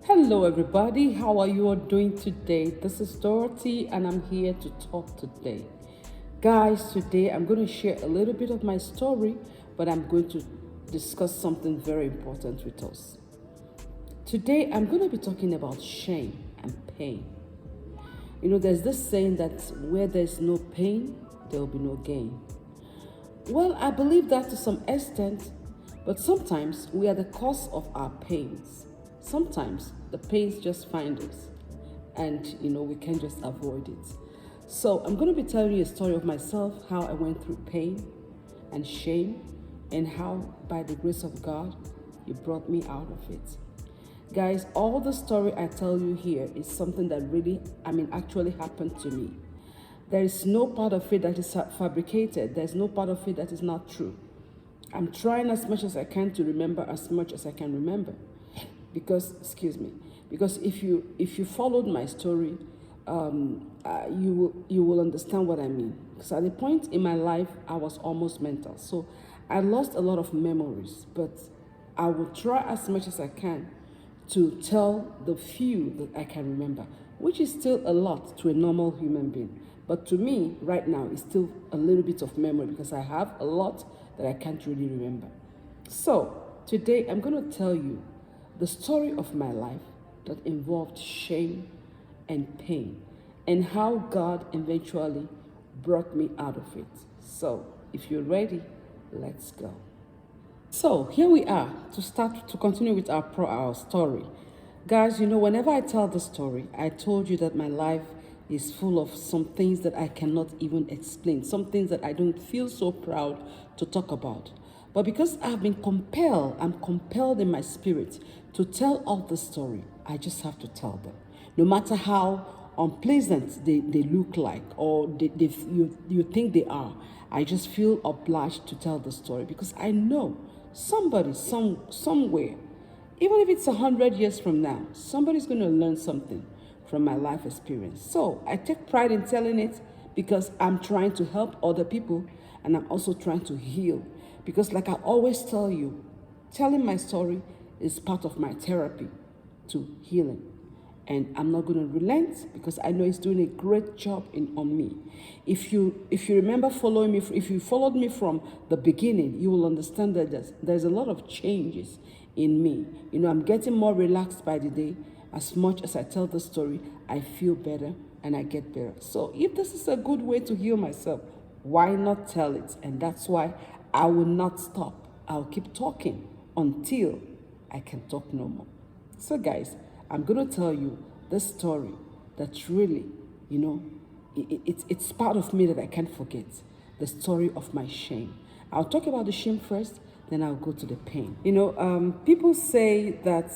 Hello, everybody. How are you all doing today? This is Dorothy, and I'm here to talk today. Guys, today I'm going to share a little bit of my story, but I'm going to discuss something very important with us. Today, I'm going to be talking about shame and pain. There's this saying that where there's no pain, there will be no gain. Well, I believe that to some extent, but sometimes we are the cause of our pains. Sometimes the pains just find us, and we can just avoid it. So, I'm going to be telling you a story of myself, how I went through pain and shame, and how, by the grace of God, He brought me out of it. Guys, all the story I tell you here is something that really, actually happened to me. There is no part of it that is fabricated. There's no part of it that is not true. I'm trying as much as I can to remember as much as I can remember. Because if you followed my story, you will understand what I mean. Because at the point in my life, I was almost mental. So I lost a lot of memories, but I will try as much as I can to tell the few that I can remember, which is still a lot to a normal human being. But to me, right now, it's still a little bit of memory because I have a lot that I can't really remember. So, today I'm going to tell you the story of my life that involved shame and pain and how God eventually brought me out of it. So, if you're ready, let's go. So here we are to continue with our story. Guys, whenever I tell the story, I told you that my life is full of some things that I cannot even explain, some things that I don't feel so proud to talk about. But because I'm compelled in my spirit to tell all the story, I just have to tell them. No matter how unpleasant they look like or you think they are, I just feel obliged to tell the story because I know somebody somewhere, even if it's 100 years from now, somebody's going to learn something from my life experience. So I take pride in telling it because I'm trying to help other people and I'm also trying to heal. Because like I always tell you, telling my story is part of my therapy to healing. And I'm not going to relent because I know it's doing a great job on me. If you remember following me, if you followed me from the beginning, you will understand that there's a lot of changes in me. I'm getting more relaxed by the day. As much as I tell the story, I feel better and I get better. So if this is a good way to heal myself, why not tell it? And that's why I will not stop. I'll keep talking until I can talk no more. So guys, I'm going to tell you this story that's really, it's part of me that I can't forget. The story of my shame. I'll talk about the shame first, then I'll go to the pain. People say that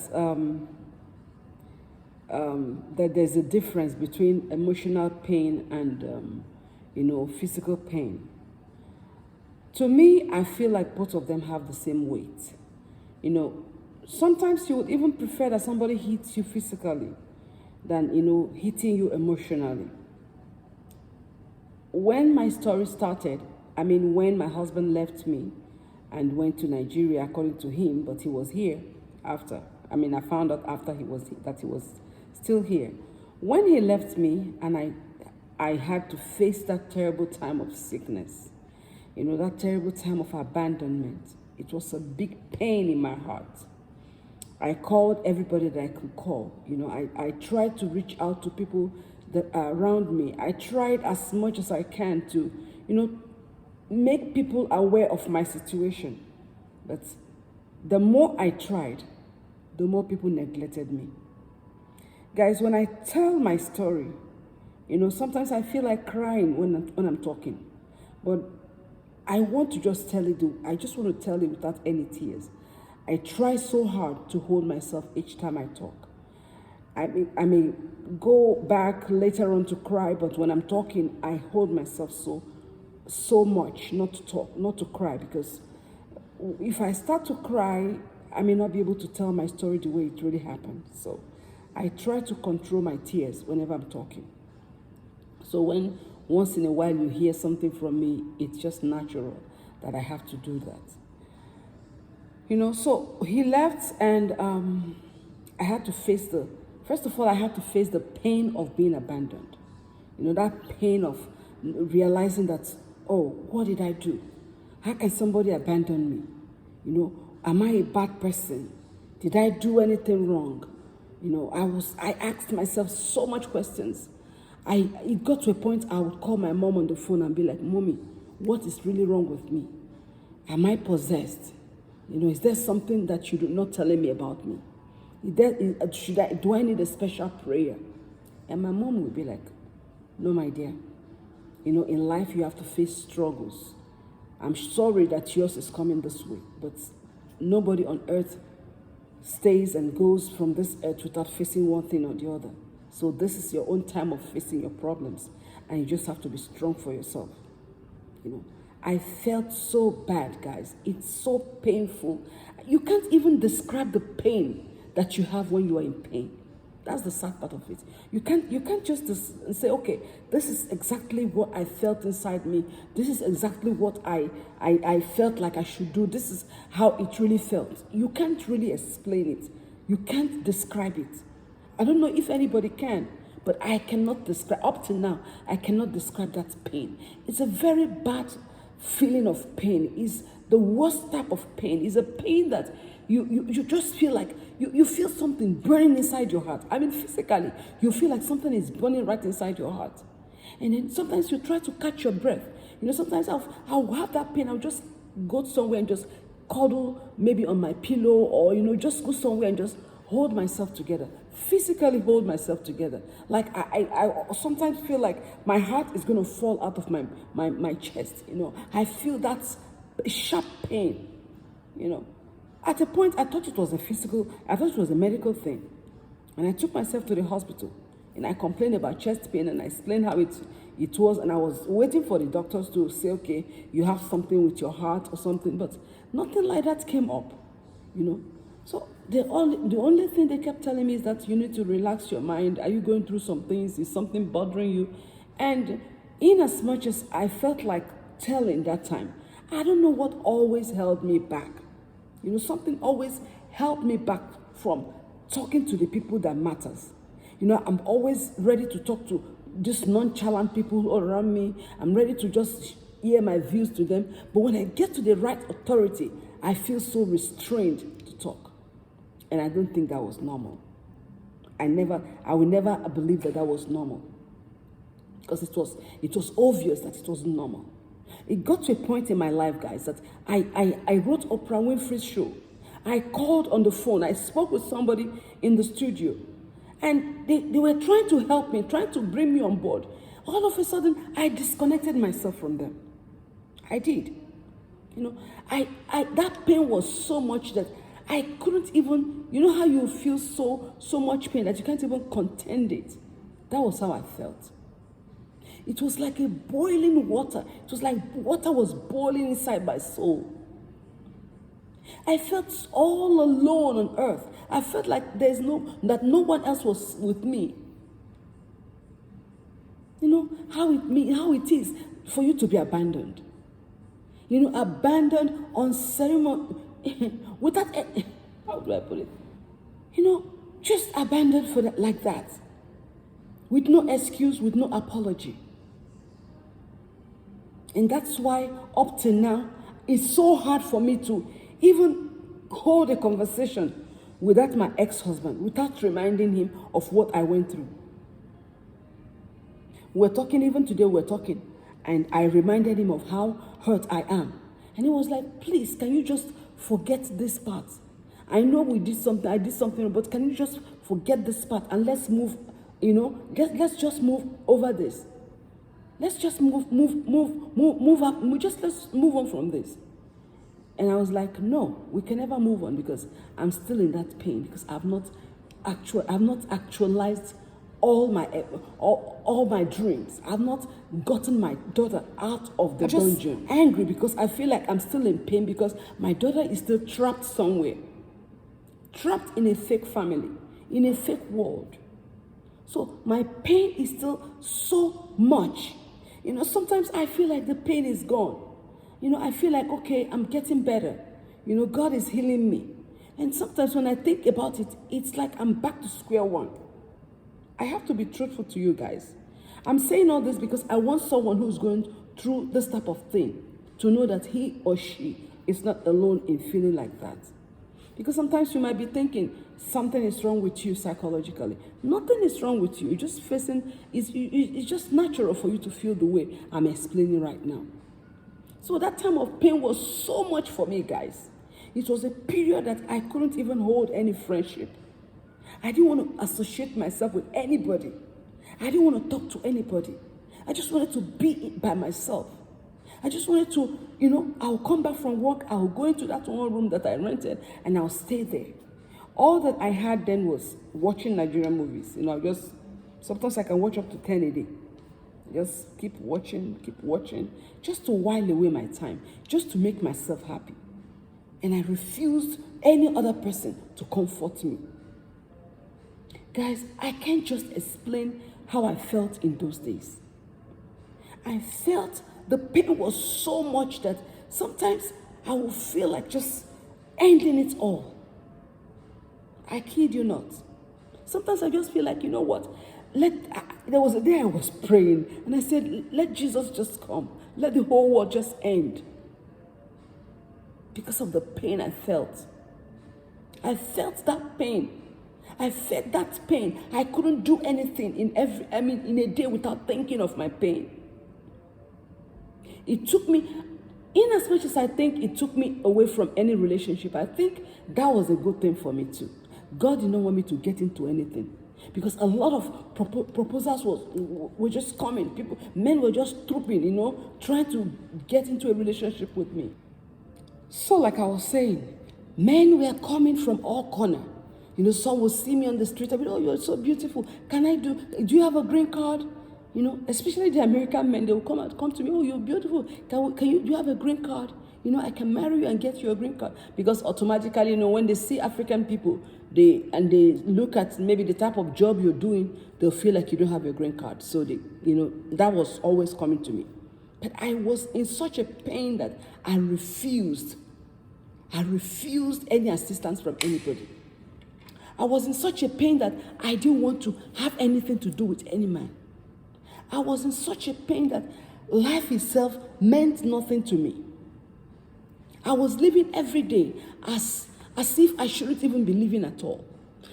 there's a difference between emotional pain and, physical pain. To me, I feel like both of them have the same weight. Sometimes you would even prefer that somebody hits you physically than, hitting you emotionally. When my story started, when my husband left me and went to Nigeria, according to him, but he was here after. I found out after he was still here. When he left me and I had to face that terrible time of sickness, that terrible time of abandonment, it was a big pain in my heart. I called everybody that I could call. I tried to reach out to people that are around me. I tried as much as I can to, make people aware of my situation. But the more I tried, the more people neglected me. Guys, when I tell my story, sometimes I feel like crying when I'm talking. But I want to just tell it. I just want to tell it without any tears. I try so hard to hold myself each time I talk. I may go back later on to cry, but when I'm talking, I hold myself so much not to talk, not to cry, because if I start to cry, I may not be able to tell my story the way it really happened. So I try to control my tears whenever I'm talking. So when once in a while you hear something from me, it's just natural that I have to do that. So he left and I had to face first of all, I had to face the pain of being abandoned. That pain of realizing that, oh, what did I do? How can somebody abandon me? Am I a bad person? Did I do anything wrong? I asked myself so much questions. It got to a point I would call my mom on the phone and be like, Mommy, what is really wrong with me? Am I possessed? Is there something that you're not telling me about me? Do I need a special prayer? And my mom would be like, no, my dear. In life you have to face struggles. I'm sorry that yours is coming this way, but nobody on earth stays and goes from this earth without facing one thing or the other. So this is your own time of facing your problems, and you just have to be strong for yourself. I felt so bad, guys. It's so painful. You can't even describe the pain that you have when you are in pain. That's the sad part of it. You can't just say, okay, this is exactly what I felt inside me. This is exactly what I felt like I should do. This is how it really felt. You can't really explain it. You can't describe it. I don't know if anybody can, but I cannot describe, up to now, I cannot describe that pain. It's a very bad feeling of pain. It's the worst type of pain. It's a pain that you just feel like you feel something burning inside your heart. I mean, physically, you feel like something is burning right inside your heart. And then sometimes you try to catch your breath. Sometimes I'll have that pain. I'll just go somewhere and just cuddle maybe on my pillow, or, just go somewhere and just hold myself together. Physically hold myself together. Like I sometimes feel like my heart is going to fall out of my chest. I feel that sharp pain, At a point, I thought it was a medical thing. And I took myself to the hospital, and I complained about chest pain, and I explained how it was, and I was waiting for the doctors to say, okay, you have something with your heart or something, but nothing like that came up, So the only thing they kept telling me is that you need to relax your mind. Are you going through some things? Is something bothering you? And in as much as I felt like telling that time, I don't know what always held me back. Something always held me back from talking to the people that matters. I'm always ready to talk to just nonchalant people around me. I'm ready to just hear my views to them. But when I get to the right authority, I feel so restrained to talk. And I don't think that was normal. I will never believe that was normal. Because it was obvious that it wasn't normal. It got to a point in my life, guys, that I wrote Oprah Winfrey's show. I called on the phone. I spoke with somebody in the studio. And they were trying to help me, trying to bring me on board. All of a sudden, I disconnected myself from them. I did. That pain was so much that I couldn't even, how you feel so much pain that you can't even contend it. That was how I felt. It was like a boiling water. It was like water was boiling inside my soul. I felt all alone on earth. I felt like that no one else was with me. How it is for you to be abandoned. Abandoned on ceremony, without, how do I put it? Just abandoned for that, like that. With no excuse, with no apology. And that's why up to now, it's so hard for me to even hold a conversation without my ex-husband, without reminding him of what I went through. Even today we're talking, and I reminded him of how hurt I am. And he was like, please, can you just forget this part? I know I did something, but can you just forget this part and let's move, let's just move over this. Let's just move up. Let's move on from this. And I was like, no, we can never move on because I'm still in that pain because I've not actualized all my dreams. I've not gotten my daughter out of the dungeon. I'm angry because I feel like I'm still in pain because my daughter is still trapped somewhere. Trapped in a fake family, in a fake world. So my pain is still so much. Sometimes I feel like the pain is gone. I feel like, okay, I'm getting better. God is healing me. And sometimes when I think about it, it's like I'm back to square one. I have to be truthful to you guys. I'm saying all this because I want someone who's going through this type of thing to know that he or she is not alone in feeling like that. Because sometimes you might be thinking something is wrong with you psychologically. Nothing is wrong with you. You're just facing, it's just natural for you to feel the way I'm explaining right now. So that time of pain was so much for me, guys. It was a period that I couldn't even hold any friendship. I didn't want to associate myself with anybody. I didn't want to talk to anybody. I just wanted to be by myself. I just wanted to, I'll come back from work, I'll go into that one room that I rented, and I'll stay there. All that I had then was watching Nigerian movies. Sometimes I can watch up to 10 a day. Just keep watching, just to while away my time, just to make myself happy. And I refused any other person to comfort me. Guys, I can't just explain how I felt in those days. I felt the pain was so much that sometimes I would feel like just ending it all. I kid you not. Sometimes I just feel like, you know what? There was a day I was praying and I said, let Jesus just come. Let the whole world just end. Because of the pain I felt. I felt that pain. I felt that pain. I couldn't do anything in a day without thinking of my pain. It took me, in as much as I think it took me away from any relationship, I think that was a good thing for me too. God did not want me to get into anything. Because a lot of proposals were just coming. Men were just trooping, trying to get into a relationship with me. So like I was saying, men were coming from all corners. Some will see me on the street and be, oh, you're so beautiful. Do you have a green card? Especially the American men, they will come to me, oh, you're beautiful. Do you have a green card? I can marry you and get you a green card. Because automatically, when they see African people, they look at maybe the type of job you're doing, they'll feel like you don't have a green card. So that was always coming to me. But I was in such a pain that I refused any assistance from anybody. I was in such a pain that I didn't want to have anything to do with any man. I was in such a pain that life itself meant nothing to me. I was living every day as if I shouldn't even be living at all.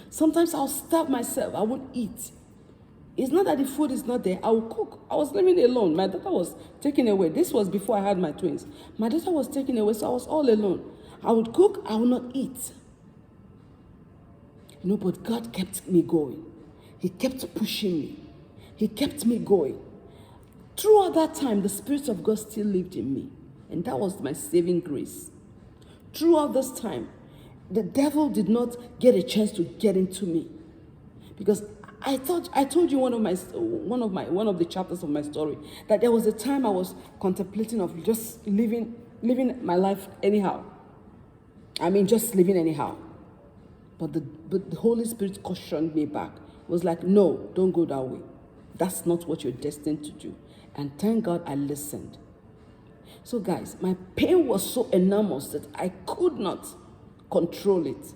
Sometimes I'll starve myself. I won't eat. It's not that the food is not there. I will cook. I was living alone. My daughter was taken away. This was before I had my twins. My daughter was taken away, so I was all alone. I would cook. I would not eat. But God kept me going. He kept pushing me. He kept me going. Throughout that time, the Spirit of God still lived in me. And that was my saving grace. Throughout this time, the devil did not get a chance to get into me. Because I told you one of the chapters of my story, that there was a time I was contemplating of just living my life anyhow. Just living anyhow. But the Holy Spirit cautioned me back. It was like, no, don't go that way. That's not what you're destined to do. And thank God I listened. So guys, my pain was so enormous that I could not control it.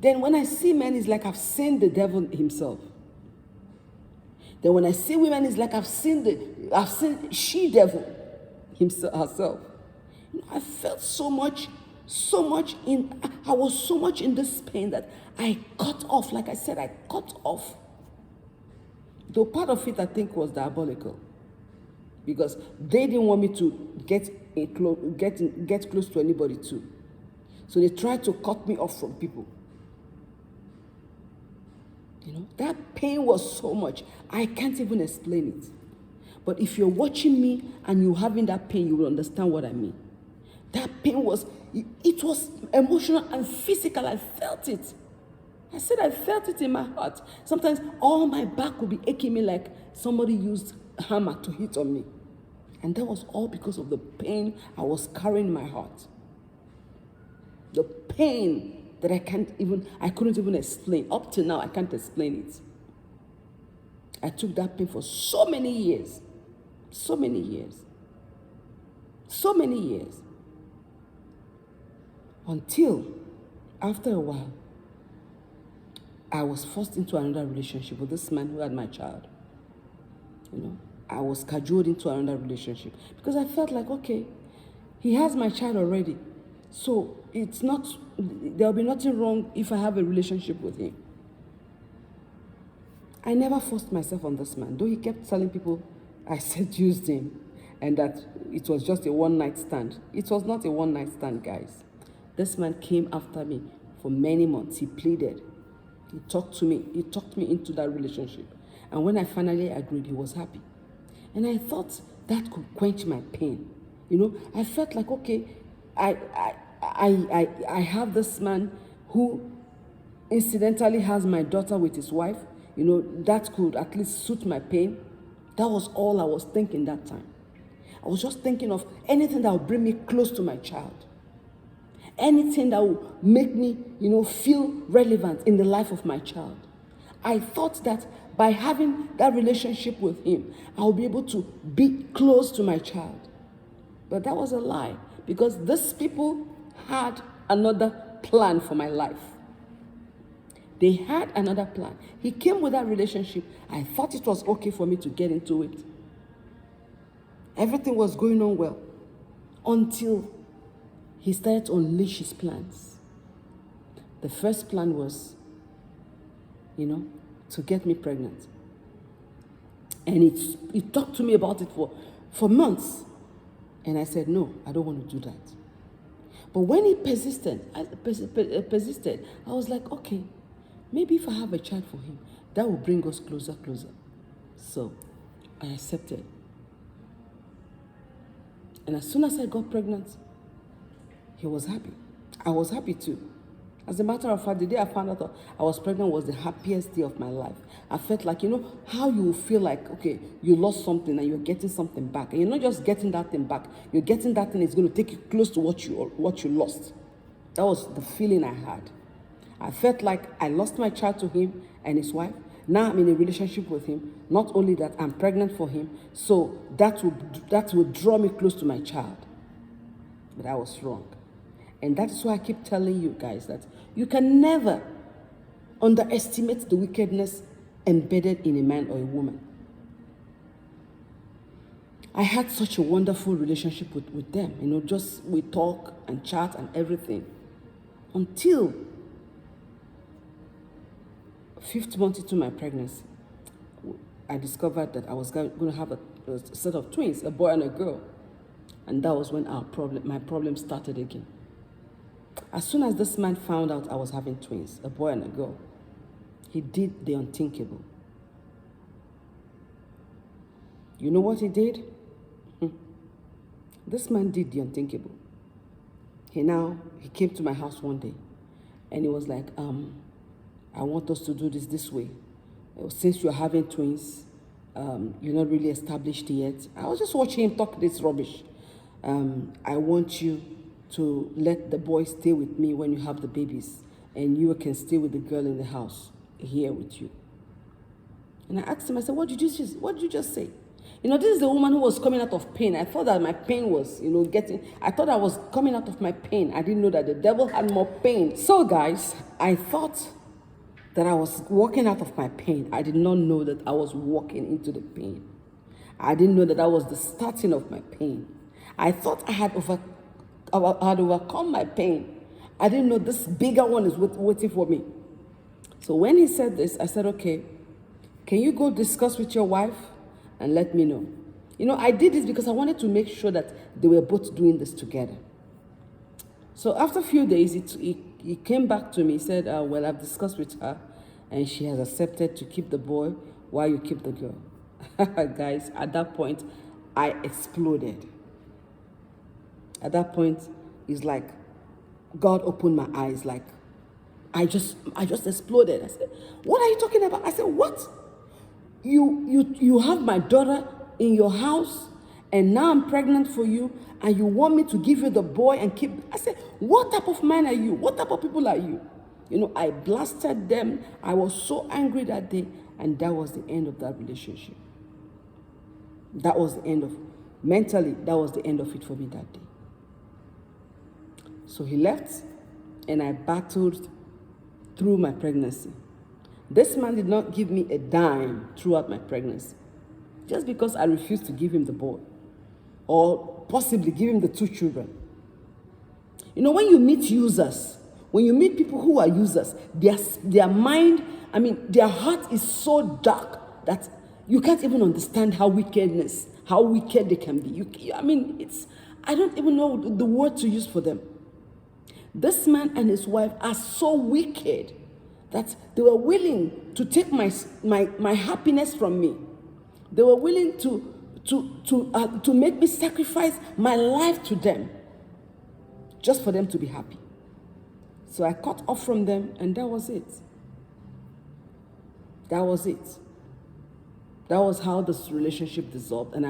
Then when I see men, it's like I've seen the devil himself. Then when I see women, it's like I've seen she-devil herself. I felt so much I was so much in this pain that I cut off. Like I said, I cut off. Though part of it, I think, was diabolical. Because they didn't want me to get close to anybody too. So they tried to cut me off from people. That pain was so much. I can't even explain it. But if you're watching me and you're having that pain, you will understand what I mean. That pain was emotional and physical. I felt it. I said I felt it in my heart. Sometimes all my back would be aching me like somebody used a hammer to hit on me. And that was all because of the pain I was carrying in my heart. The pain that I couldn't even explain. Up to now, I can't explain it. I took that pain for so many years. So many years. So many years. Until After a while, I was forced into another relationship with this man who had my child. I was cajoled into another relationship because I felt like, okay, he has my child already. So there'll be nothing wrong if I have a relationship with him. I never forced myself on this man, though he kept telling people I seduced him and that it was just a one-night stand. It was not a one-night stand, guys. This man came after me for many months. He pleaded. He talked to me. He talked me into that relationship. And when I finally agreed, he was happy. And I thought that could quench my pain. I felt like, okay, I have this man who incidentally has my daughter with his wife. That could at least soothe my pain. That was all I was thinking that time. I was just thinking of anything that would bring me close to my child. Anything that would make me, feel relevant in the life of my child. I thought that by having that relationship with him, I'll be able to be close to my child. But that was a lie, because these people had another plan for my life. They had another plan. He came with that relationship. I thought it was okay for me to get into it. Everything was going on well until he started to unleash his plans. The first plan was, to get me pregnant. And he talked to me about it for months. And I said, no, I don't want to do that. But when he persisted, I was like, okay, maybe if I have a child for him, that will bring us closer. So I accepted. And as soon as I got pregnant, he was happy. I was happy too. As a matter of fact, the day I found out I was pregnant was the happiest day of my life. I felt like, how you feel like, okay, you lost something and you're getting something back. And you're not just getting that thing back. You're getting that thing that's going to take you close to what you lost. That was the feeling I had. I felt like I lost my child to him and his wife. Now I'm in a relationship with him. Not only that, I'm pregnant for him. So that would draw me close to my child. But I was wrong. And that's why I keep telling you guys that you can never underestimate the wickedness embedded in a man or a woman. I had such a wonderful relationship with them. Just we talk and chat and everything. Until 5th month into my pregnancy, I discovered that I was going to have a set of twins, a boy and a girl. And that was when my problem started again. As soon as this man found out I was having twins, a boy and a girl, he did the unthinkable. You know what he did? This man did the unthinkable. He came to my house one day and he was like, I want us to do this way. Since you're having twins, you're not really established yet. I was just watching him talk this rubbish. I want you to let the boy stay with me when you have the babies, and you can stay with the girl in the house here with you. And I asked him, I said, what did you just say? This is the woman who was coming out of pain. I thought that my pain was, I thought I was coming out of my pain. I didn't know that the devil had more pain. So guys, I thought that I was walking out of my pain. I did not know that I was walking into the pain. I didn't know that that was the starting of my pain. I thought I had overcome my pain. I didn't know this bigger one is waiting for me. So when he said this, I said, okay, can you go discuss with your wife and let me know? I did this because I wanted to make sure that they were both doing this together. So after a few days, he came back to me. He said, well, I've discussed with her and she has accepted to keep the boy while you keep the girl. Guys, at that point, I exploded. At that point, it's like God opened my eyes. Like I just exploded. I said, "What are you talking about?" I said, "What? You have my daughter in your house, and now I'm pregnant for you, and you want me to give you the boy and keep?" I said, "What type of man are you? What type of people are you?" I blasted them. I was so angry that day, and that was the end of that relationship. That was the end of, mentally, that was the end of it for me that day. So he left. and I battled through my pregnancy. This man did not give me a dime throughout my pregnancy, just because I refused to give him the boy, or possibly give him the 2 children. You know, when you meet users, when you meet people who are users, their mind, their heart is so dark that you can't even understand how wicked they can be. I don't even know the word to use for them. This man and his wife are so wicked that they were willing to take my happiness from me. They were willing to make me sacrifice my life to them, just for them to be happy. So I cut off from them, and that was it. That was it. That was how this relationship dissolved, and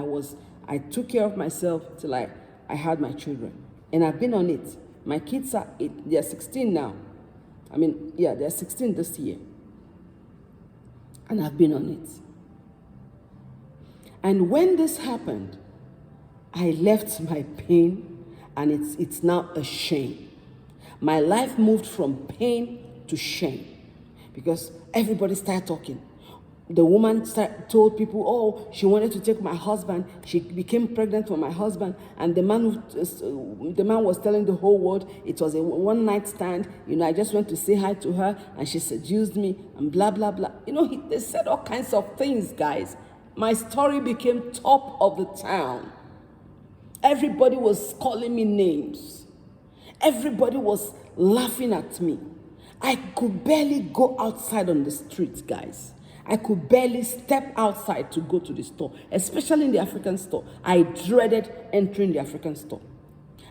I took care of myself till I had my children. And I've been on it. My kids are 8, they're 16 now. They're 16 this year. And I've been on it. And when this happened, I left my pain, and it's now a shame. My life moved from pain to shame, because everybody started talking. The woman told people, oh, she wanted to take my husband. She became pregnant for my husband. And the man was telling the whole world it was a one-night stand. I just went to say hi to her, and she seduced me, and blah, blah, blah. They said all kinds of things, guys. My story became top of the town. Everybody was calling me names. Everybody was laughing at me. I could barely go outside on the streets, guys. I could barely step outside to go to the store, especially in the African store. I dreaded entering the African store.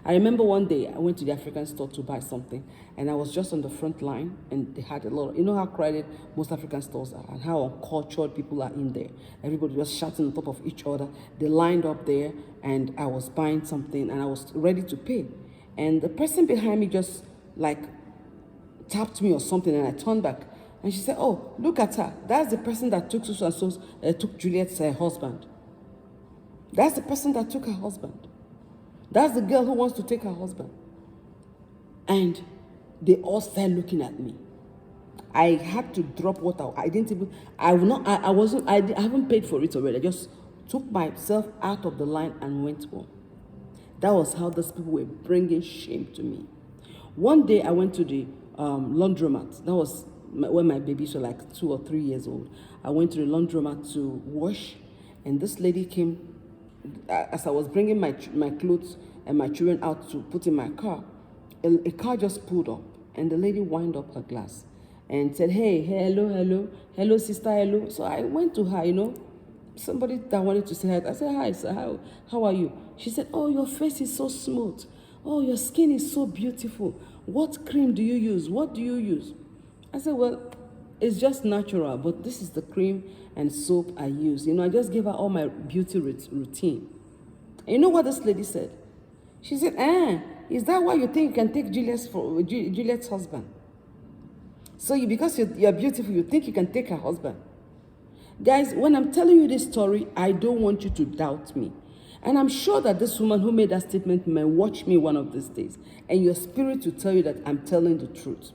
I remember one day I went to the African store to buy something, and I was just on the front line, and they had a lot of, how crowded most African stores are and how uncultured people are in there. Everybody was shouting on top of each other. They lined up there, and I was buying something, and I was ready to pay. And the person behind me just tapped me or something, and I turned back. And she said, oh, look at her. That's the person that took took Juliet's husband. That's the person that took her husband. That's the girl who wants to take her husband. And they all started looking at me. I had to drop what I haven't paid for it already. I just took myself out of the line and went home. That was how those people were bringing shame to me. One day I went to the laundromat. That was when my babies were like 2 or 3 years old. I went to the laundromat to wash, and this lady came. As I was bringing my clothes and my children out to put in my car, a car just pulled up, and the lady wound up her glass and said, hey, hello, sister, hello. So I went to her, somebody that wanted to say hi. I said, hi, sir, how are you? She said, oh, your face is so smooth. Oh, your skin is so beautiful. What cream do you use? What do you use? I said, well, it's just natural, but this is the cream and soap I use. I just gave her all my beauty routine. And you know what this lady said? She said, is that why you think you can take Juliet's husband? So because you're beautiful, you think you can take her husband? Guys, when I'm telling you this story, I don't want you to doubt me. And I'm sure that this woman who made that statement may watch me one of these days, and your spirit will tell you that I'm telling the truth.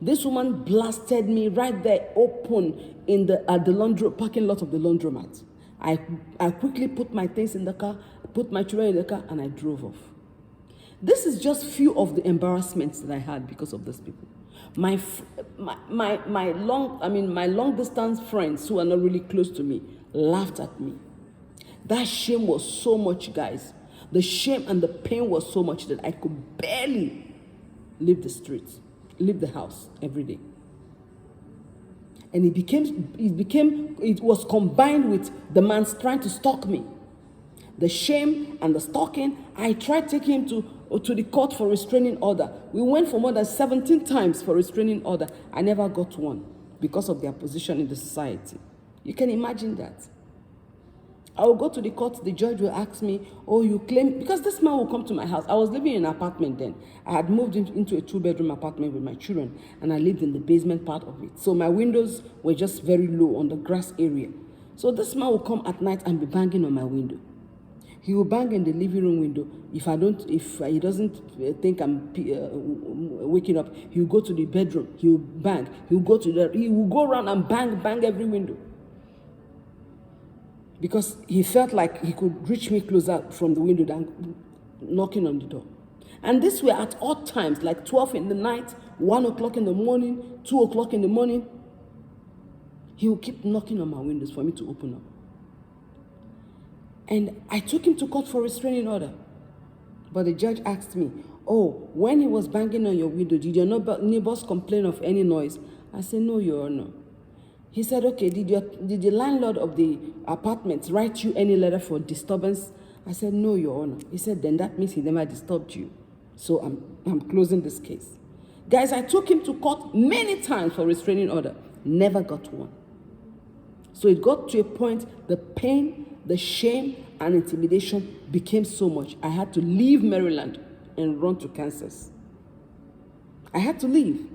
This woman blasted me right there open at the parking lot of the laundromat. I quickly put my things in the car, put my children in the car, and I drove off. This is just few of the embarrassments that I had because of these people. My long distance friends who are not really close to me laughed at me. That shame was so much, guys. The shame and the pain was so much that I could barely leave the streets, leave the house every day. And it was combined with the man trying to stalk me. The shame and the stalking, I tried taking him to the court for restraining order. We went for more than 17 times for restraining order. I never got one because of their position in the society. You can imagine that. I will go to the court, the judge will ask me, oh, you claim, because this man will come to my house. I was living in an apartment then. I had moved into a 2-bedroom apartment with my children, and I lived in the basement part of it. So my windows were just very low on the grass area. So this man will come at night and be banging on my window. He will bang in the living room window. If he doesn't think I'm waking up, he'll go to the bedroom. He'll bang. He will go around and bang every window. Because he felt like he could reach me closer from the window than knocking on the door. And this were at odd times, like 12 in the night, 1 o'clock in the morning, 2 o'clock in the morning. He will keep knocking on my windows for me to open up. And I took him to court for restraining order. But the judge asked me, oh, when he was banging on your window, did your neighbors complain of any noise? I said, no, Your Honor. He said, okay, did the landlord of the apartment write you any letter for disturbance? I said, no, Your Honor. He said, then that means he never disturbed you. So I'm closing this case. Guys, I took him to court many times for restraining order. Never got one. So it got to a point, the pain, the shame, and intimidation became so much. I had to leave Maryland and run to Kansas. I had to leave.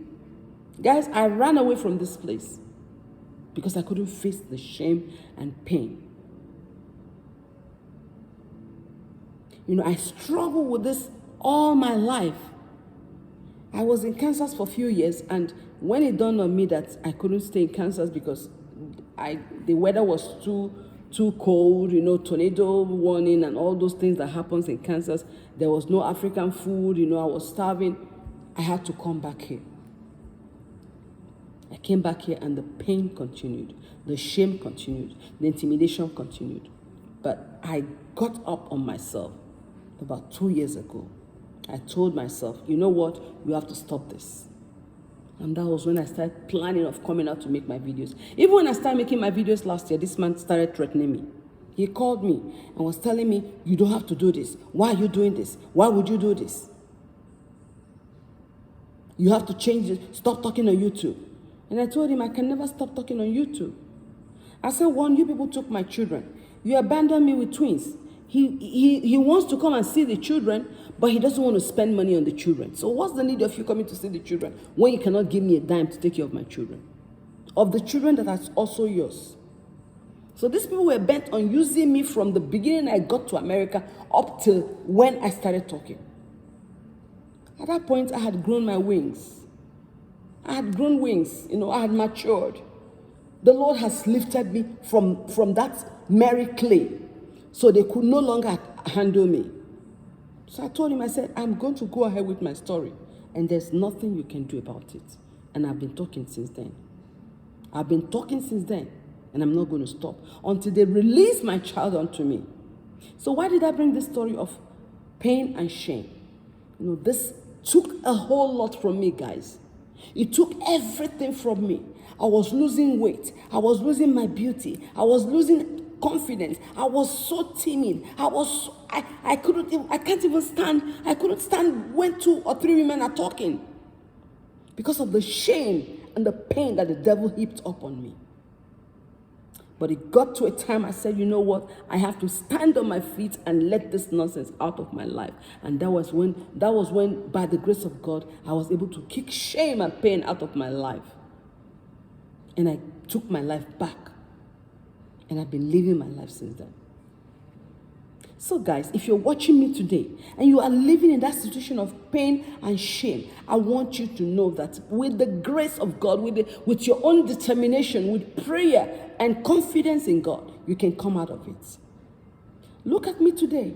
Guys, I ran away from this place because I couldn't face the shame and pain. You know, I struggled with this all my life. I was in Kansas for a few years, and when it dawned on me that I couldn't stay in Kansas because the weather was too cold, you know, tornado warning and all those things that happens in Kansas. There was no African food, you know, I was starving. I had to come back here. I came back here and the pain continued. The shame continued. The intimidation continued. But I got up on myself about 2 years ago. I told myself, you know what? You have to stop this. And that was when I started planning of coming out to make my videos. Even when I started making my videos last year, this man started threatening me. He called me and was telling me, you don't have to do this. Why are you doing this? Why would you do this? You have to change it. Stop talking on YouTube. And I told him I can never stop talking on YouTube. I said, one, you people took my children. You abandoned me with twins. He wants to come and see the children, but he doesn't want to spend money on the children. So what's the need of you coming to see the children when you cannot give me a dime to take care of my children? Of the children that are also yours. So these people were bent on using me from the beginning I got to America up till when I started talking. At that point, I had grown my wings. I had grown wings, you know, I had matured. The Lord has lifted me from that merry clay, so they could no longer handle me. So I told him, I said, I'm going to go ahead with my story, and there's nothing you can do about it. And I've been talking since then. And I'm not going to stop until they release my child unto me. So why did I bring this story of pain and shame? You know, this took a whole lot from me, guys. It took everything from me. I was losing weight. I was losing my beauty. I was losing confidence. I was so timid. I can't even stand. I couldn't stand when 2 or 3 women are talking because of the shame and the pain that the devil heaped up on me. But it got to a time I said, you know what? I have to stand on my feet and let this nonsense out of my life. And that was when, by the grace of God, I was able to kick shame and pain out of my life. And I took my life back. And I've been living my life since then. So guys, if you're watching me today and you are living in that situation of pain and shame, I want you to know that with the grace of God, with your own determination, with prayer and confidence in God, you can come out of it. Look at me today.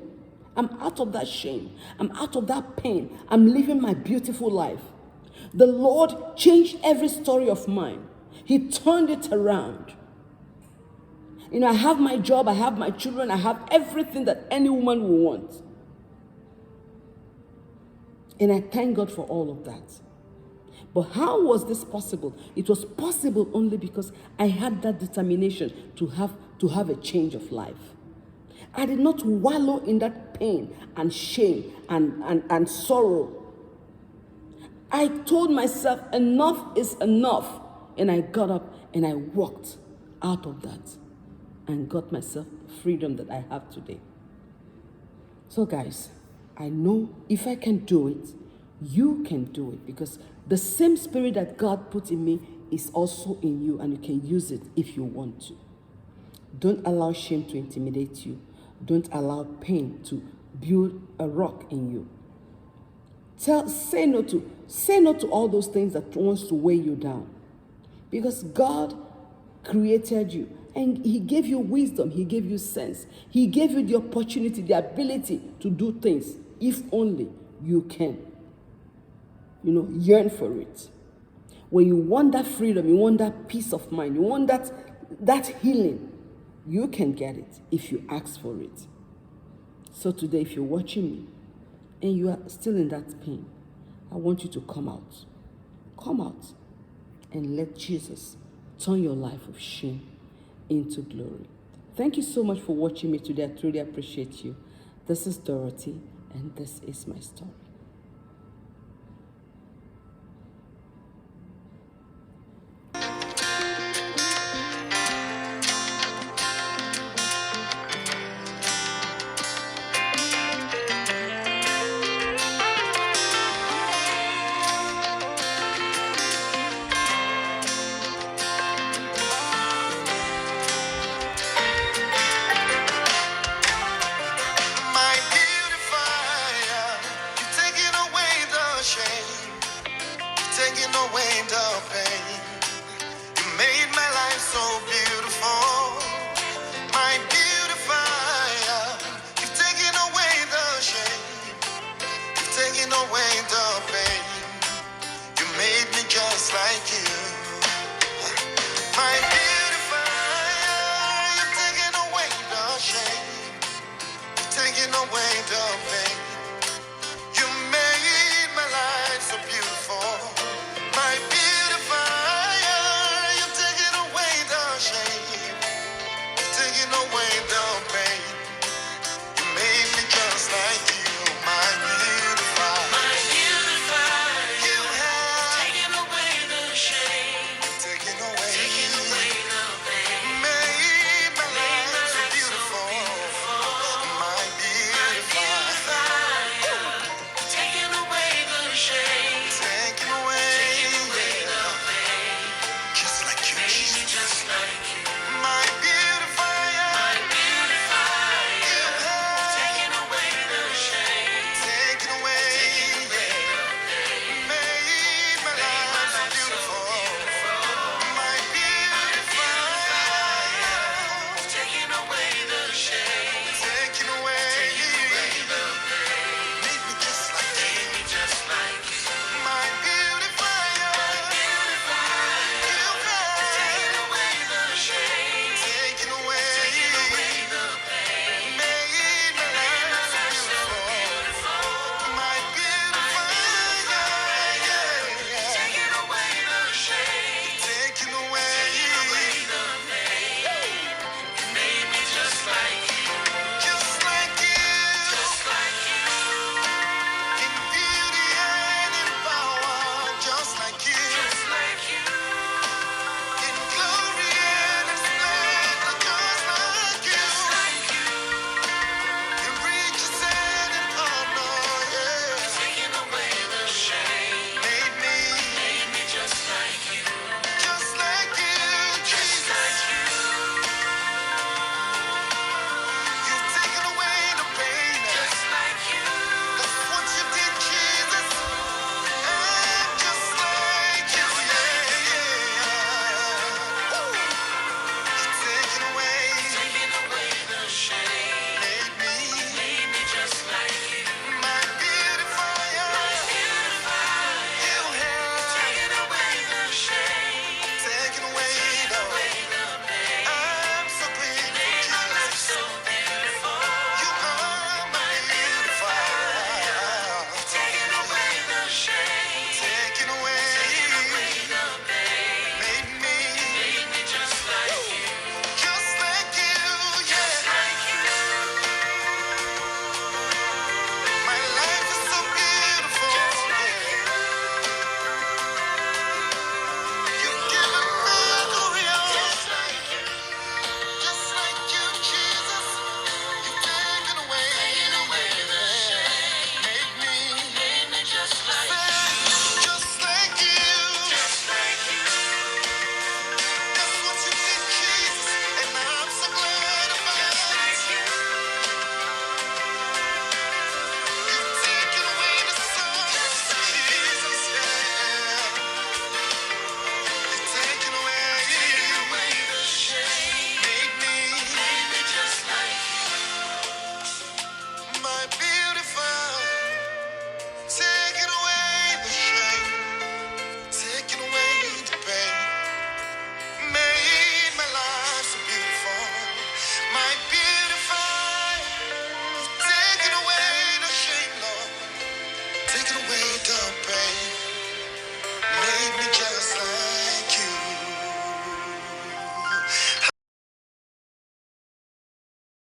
I'm out of that shame. I'm out of that pain. I'm living my beautiful life. The Lord changed every story of mine. He turned it around. You know, I have my job, I have my children, I have everything that any woman will want. And I thank God for all of that. But how was this possible? It was possible only because I had that determination to have a change of life. I did not wallow in that pain and shame and sorrow. I told myself enough is enough. And I got up and I walked out of that and got myself the freedom that I have today. So guys, I know if I can do it, you can do it, because the same spirit that God put in me is also in you, and you can use it if you want to. Don't allow shame to intimidate you. Don't allow pain to build a rock in you. Say no to all those things that wants to weigh you down. Because God created you and He gave you wisdom, He gave you sense, He gave you the opportunity, the ability to do things if only you can. Yearn for it. When you want that freedom, you want that peace of mind, you want that healing, you can get it if you ask for it. So today, if you're watching me and you are still in that pain, I want you to come out. Come out and let Jesus turn your life of shame into glory. Thank you so much for watching me today. I truly appreciate you. This is Dorothy, and this is my story. Taking away the pain. You made my life so beautiful. My beautifier. You've taken away the shame. You've taken away the pain. You made me just like you. My beautifier. You've taken away the shame. You've taken away the pain. You made my life so beautiful. My beautifier, you've taken away the shame, you've taken away the pain. You made me just like you, my beautifier. My beautifier, you have taken away the shame, taken away the pain. Made my life so beautiful. My beautifier, taken away the shame, taken away. Just like you, my beautifier. away the pain, made me jealous.